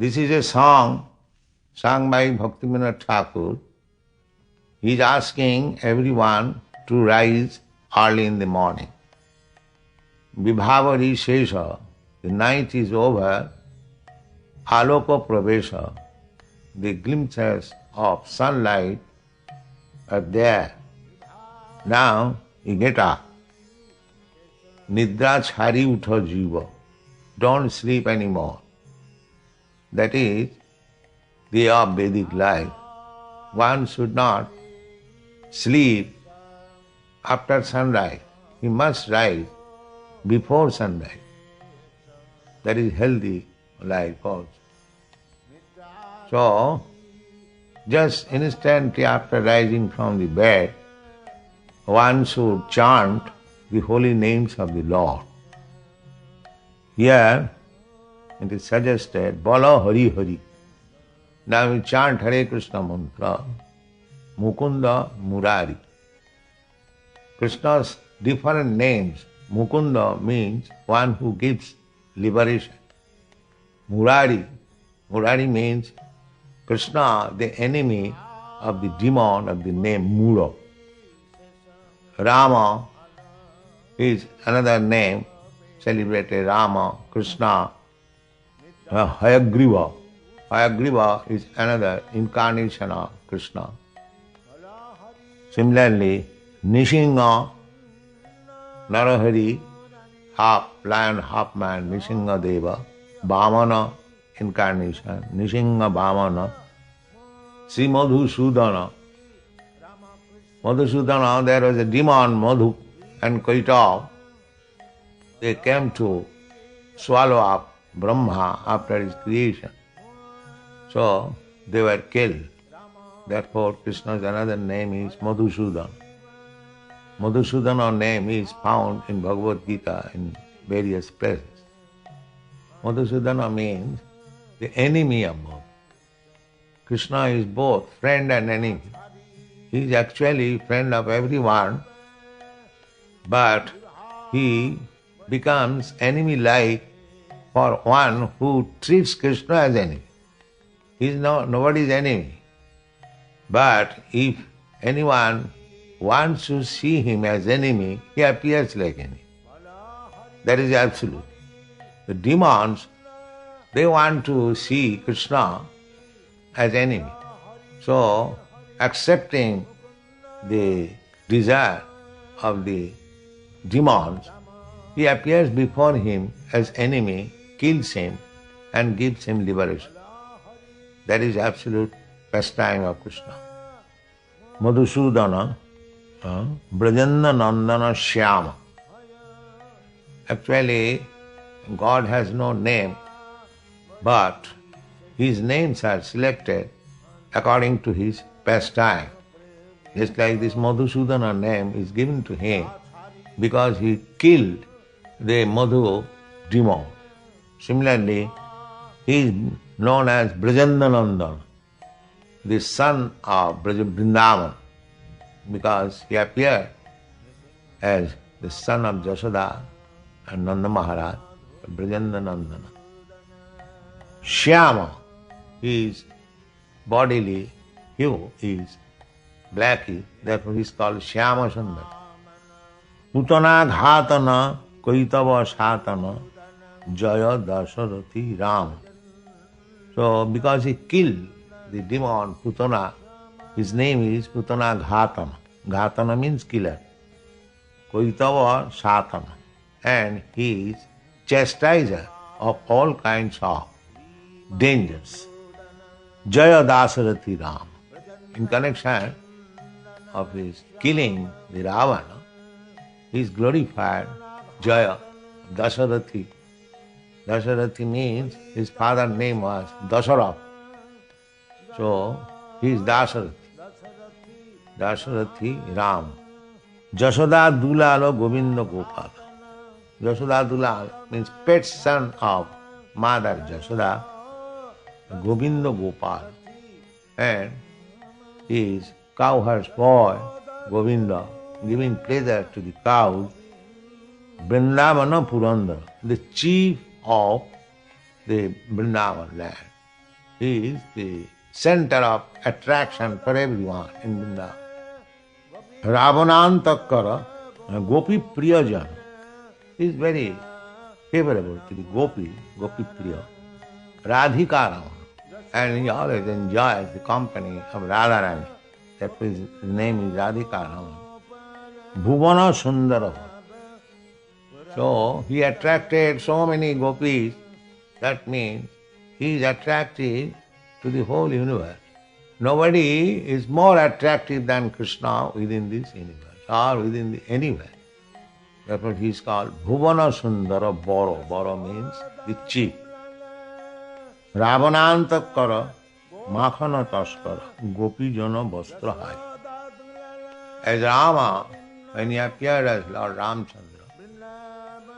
This is a song sung by Bhaktivinoda Thakur. He is asking everyone to rise early in the morning. Vibhavari Shesha, the night is over, Aloko Pravesha, the glimpses of sunlight are there. Now you get up. Nidra chhari utho jiva. Don't sleep anymore. That is the way of Vedic life. One should not sleep after sunrise. He must rise before sunrise. That is healthy life also. So, just instantly after rising from the bed, one should chant the holy names of the Lord. Here it is suggested, Bala Hari Hari. Now we chant Hare Krishna mantra, Mukunda Murari. Krishna's different names. Mukunda means one who gives liberation. Murari means Krishna, the enemy of the demon of the name Mura. Rama is another name, celebrated Rama, Krishna, Hayagriva. Hayagriva is another incarnation of Krishna. Similarly, Nishinga, Narahari, half lion, half man, Nishinga Deva, Vamana incarnation, Nishinga Vamana, Sri Madhusudana. Madhusudana, there was a demon, Madhu and Kaitav. They came to swallow up Brahma after his creation. So they were killed. Therefore Krishna's another name is Madhusudana. Madhusudana name is found in Bhagavad Gita in various places. Madhusudana means the enemy of both. Krishna is both friend and enemy. He is actually friend of everyone, but he becomes enemy-like for one who treats Krishna as enemy. He is nobody's enemy. But if anyone wants to see him as enemy, he appears like enemy. That is absolute. The demons, they want to see Krishna as enemy. So, accepting the desire of the demons, he appears before him as enemy, kills him and gives him liberation. That is absolute pastime of Krishna. Madhusudana, Brajanda Nandana Shyama. Actually, God has no name, but his names are selected according to his pastime. Just like this Madhusudana name is given to him because he killed the Madhu demon. Similarly, he is known as Brajandanandana, the son of Vrindavan, because he appeared as the son of Jashoda and Nanda Maharaj, Brajandanandana. Shyama, his bodily hue is blacky, therefore he is called Shyama Sundar. Putana Ghatana Kaitava Satana Jaya Dasarathi Ram. So because he killed the demon Putana, his name is Putana Ghatana. Ghatana means killer. Kaitava Satana. And he is chastiser of all kinds of dangers. Jaya Dasarathi Ram. In connection of his killing the Ravana, he is glorified Jaya, Dasarathi. Dasarathi means his father's name was Dasarath. So he is Dasarathi. Dasarathi Ram. Jashoda Dulala Govinda Gopala. Jashoda Dulal means pet son of Mother Jashoda, Govinda Gopal. And his cowherd's boy, Govinda, giving pleasure to the cows, Vrindavana Purandara, the chief of the Vrindavan land. He is the center of attraction for everyone in Vrindavan. Ravanantakara, Gopi Priyajana, is very favorable to the Gopi Priya, Radhika Ravana. And he always enjoys the company of Radharani. That his name is Radhika Ravana. Bhuvana Sundara. So he attracted so many gopis. That means he is attractive to the whole universe. Nobody is more attractive than Krishna within this universe or within the anywhere. Therefore he is called Bhuvana Sundara Boro. Boro means the chief. Ravanantakara Makhana Taskara Gopi Jana Vastrahai. As Rama, when he appeared as Lord Ramchandra,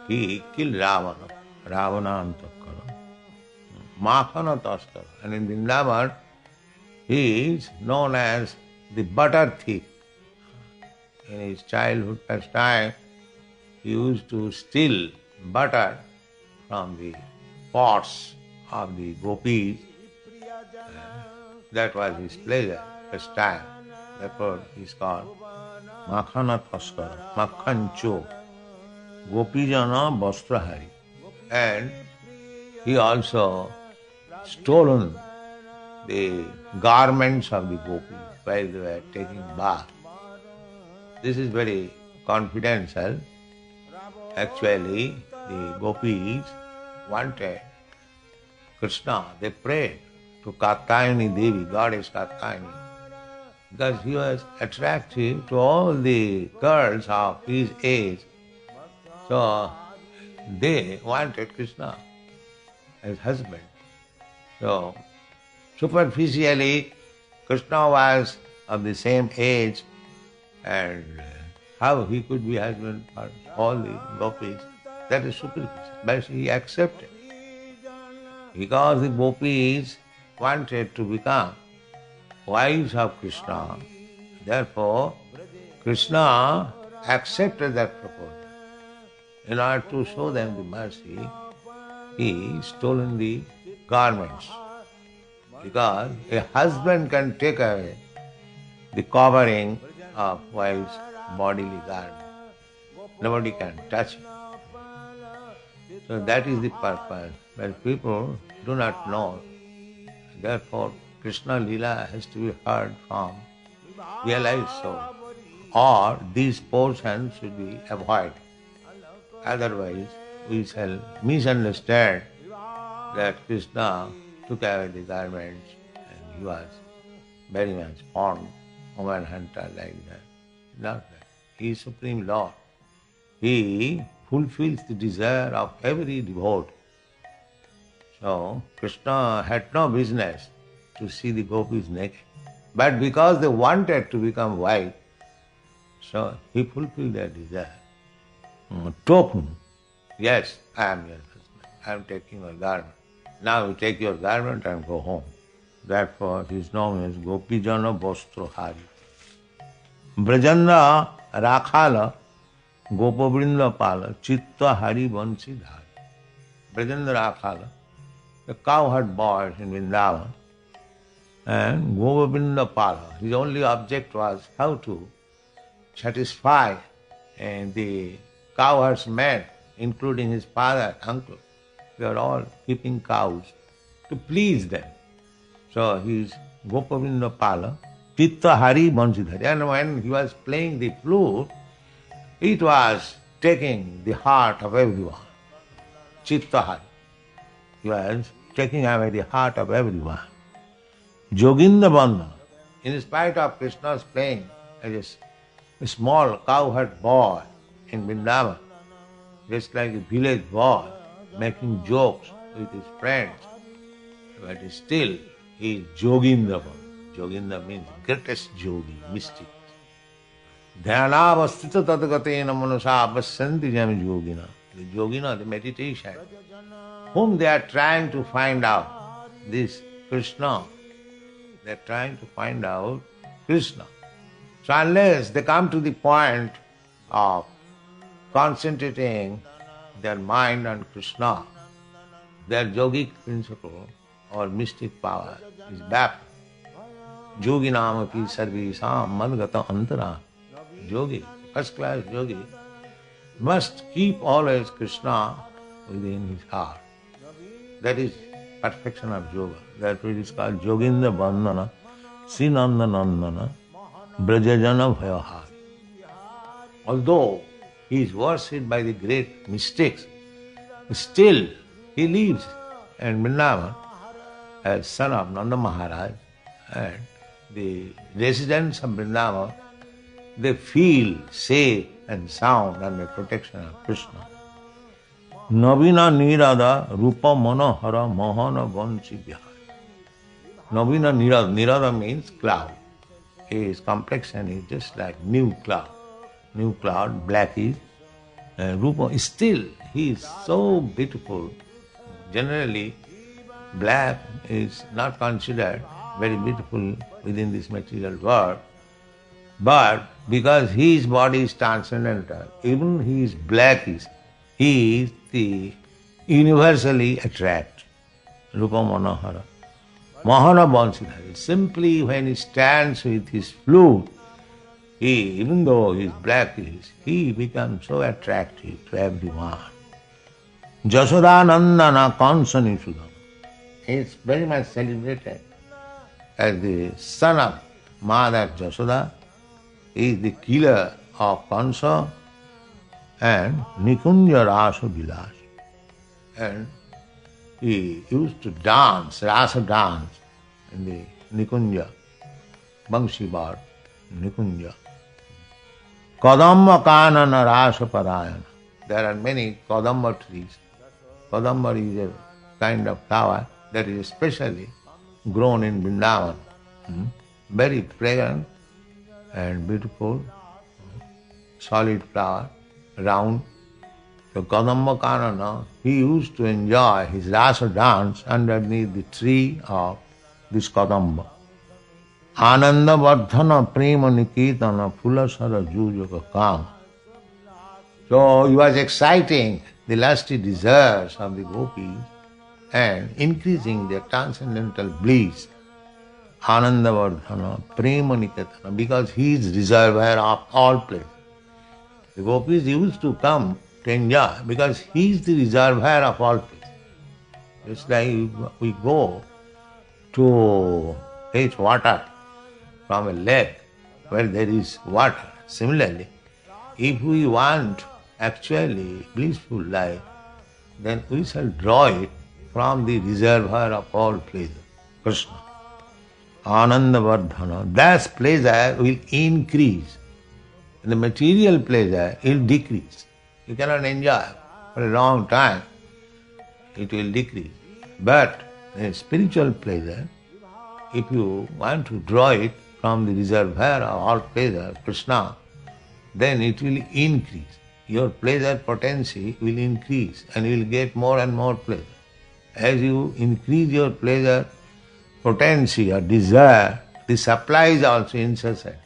he killed Ravana, Ravanantakara, Makhana Taskara. And in Vrindavan, he is known as the butter thief. In his childhood pastime, he used to steal butter from the pots of the gopis. That was his pleasure, pastime. Therefore he is called Makhana Taskara, Makhancho, Gopijana Vastrahari. And he also stolen the garments of the gopis while they were taking bath. This is very confidential. Actually, the gopis wanted Krishna. They prayed to Katyayani Devi, goddess Katyayani, because he was attractive to all the girls of his age. So they wanted Krishna as husband. So superficially, Krishna was of the same age, and how he could be husband for all the gopis, that is superficial. But he accepted. Because the gopis wanted to become wives of Krishna, therefore Krishna accepted that proposal. In order to show them the mercy, he stolen the garments. Because a husband can take away the covering of wife's bodily garment. Nobody can touch it. So that is the purpose. But people do not know. Therefore, Krishna Leela has to be heard from realized soul. Or these portions should be avoided. Otherwise, we shall misunderstand that Krishna took away the garments and he was very much fond, woman hunter like that. Not that. He is Supreme Lord. He fulfills the desire of every devotee. So, Krishna had no business to see the gopis naked. But because they wanted to become wife, so he fulfilled their desire. Token, yes, I am your husband. I am taking your garment. Now you take your garment and go home. Therefore, he is known as Gopijana Vastrohari. Brajanda Rakhala Gopavrinda Pala Chitta Hari Vansidhari. Brajanda Rakhala, the cowherd boy in Vrindavan, and Gopavrinda Pala. His only object was how to satisfy the cowherds men, including his father, uncle. They are all keeping cows to please them. So he is Gopavrinda Pala, Chitta Hari Vansidhari. And when he was playing the flute, it was taking the heart of everyone. Chitta Hari. He was taking away the heart of everyone. Joginda Bandhana. In spite of Krishna's playing as a small cowherd boy in Vrindavan, just like a village boy making jokes with his friends, but still he is Joginda Bandhana. Joginda means greatest yogi, mystic. Dhyanavastita tadgatena manusa abhasyanti jam yogina. The yogina, the meditation, whom they are trying to find out, this Krishna, they are trying to find out Krishna. So unless they come to the point of concentrating their mind on Krishna, their yogic principle, or mystic power is back. Yogi nama pi sarvesam madgata antara. Yogi, first class yogi, must keep always Krishna within his heart. That is perfection of yoga. That which is called Yoginda Bandhana, Srinanda Nandana, Brajajana Bhayahari. Although he is worshipped by the great mystics, still he lives in Vrindavan as son of Nanda Maharaj, and the residents of Vrindavan, they feel safe and sound under protection of Krishna. Navina Nirada Rupa Manohara Mohana Vanchi Vihari. Navina Nirada. Nirada means cloud. His complexion is just like new cloud. New cloud, blackish. Rupa, still he is so beautiful. Generally, black is not considered very beautiful within this material world. But because his body is transcendental, even he is blackish, he is the universally attract. Rupa Manohara. Mahana Vansidhari. Simply when he stands with his flute, even though he is blackish, he becomes so attractive to everyone. Jasodanandana Kansanisuddham. He is very much celebrated as the son of Mother Jasoda. He is the killer of Kansa and Nikunja Rasa Vilas. And he used to dance, Rasa dance in the Nikunja, Bangshi bar, Nikunja. Kadamba Kanana Rasa Parayana. There are many Kadamba trees. Kadamba is a kind of flower that is especially grown in Vrindavan. Very fragrant and beautiful, solid flower, round. So Kadamba Kanana, he used to enjoy his rasa dance underneath the tree of this Kadamba. Ananda Vardhana Prema Nikitana Pulasara Jujaka Kama. So he was exciting the lusty desires of the gopis and increasing their transcendental bliss. Ananda Vardhana Prema Nikitana, because he is reservoir of all pleasure. The gopis used to come to enjoy because he is the reservoir of all pleasure. Just like we go to fetch water from a lake where there is water. Similarly, if we want actually blissful life, then we shall draw it from the reservoir of all pleasure, Krishna. Ananda Vardhana. That pleasure will increase. The material pleasure will decrease. You cannot enjoy for a long time. It will decrease. But the spiritual pleasure, if you want to draw it from the reservoir of all pleasure, Krishna, then it will increase. Your pleasure potency will increase and you will get more and more pleasure. As you increase your pleasure potency or desire, the supply is also incessant.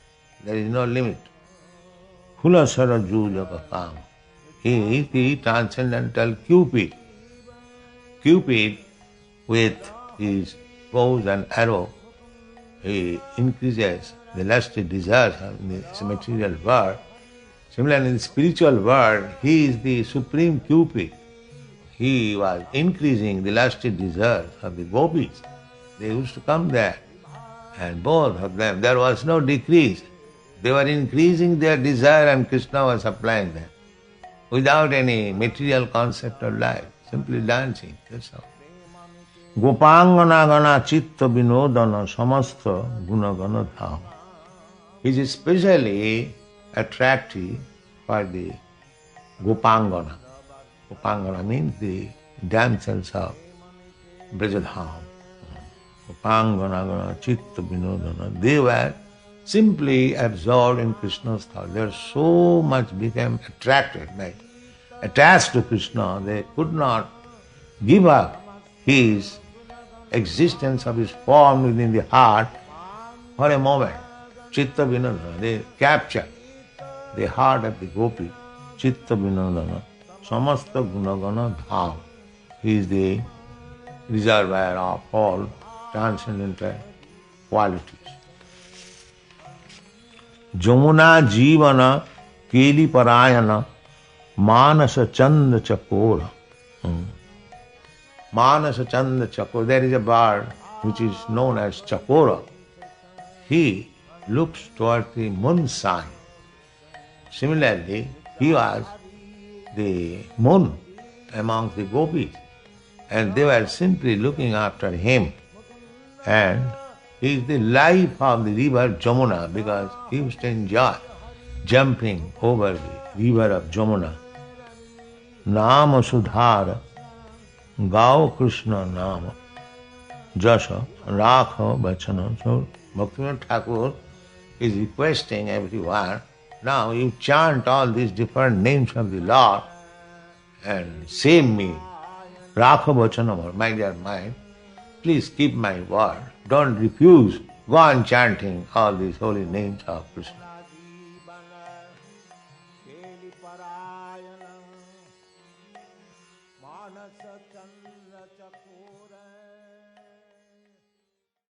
There is no limit. Kulasara Jujaka Kama. He is the transcendental Cupid. Cupid, with his bows and arrow, he increases the lusty desires of this material world. Similarly, in the spiritual world, he is the supreme Cupid. He was increasing the lusty desires of the gopis. They used to come there, and both of them, there was no decrease. They were increasing their desire and Krishna was supplying them without any material concept of life, simply dancing, that's all. Gopangana gana chitta vinodana samasta gunagana dham. He is especially attractive for the Gopangana. Gopangana means the damsels of Brajadham. Gopangana gana chitta vinodana. They were simply absorbed in Krishna's thought. They were so much became attracted, like attached to Krishna. They could not give up his existence of his form within the heart for a moment. Chitta vinodana. They capture the heart of the gopi. Chitta vinodana. Samasta gunagana dham. He is the reservoir of all transcendental qualities. Jamuna Jivana Keli Parayana Manasa Chanda Chakora. Manasa Chanda Chakora. There is a bird which is known as Chakora. He looks toward the moon sign. Similarly, he was the moon among the gopis, and they were simply looking after him. And he is the life of the river Jamuna because he used to enjoy jumping over the river of Jamuna. Nama Sudhara Gao Krishna Nama Jasha Rakha Bachana. So Bhaktivinoda Thakur is requesting everyone, now you chant all these different names of the Lord and save me. Rakha Bachanam, my dear mind, please keep my word. Don't refuse. Go on chanting all these holy names of Krishna. Manasa Chandra Chakora.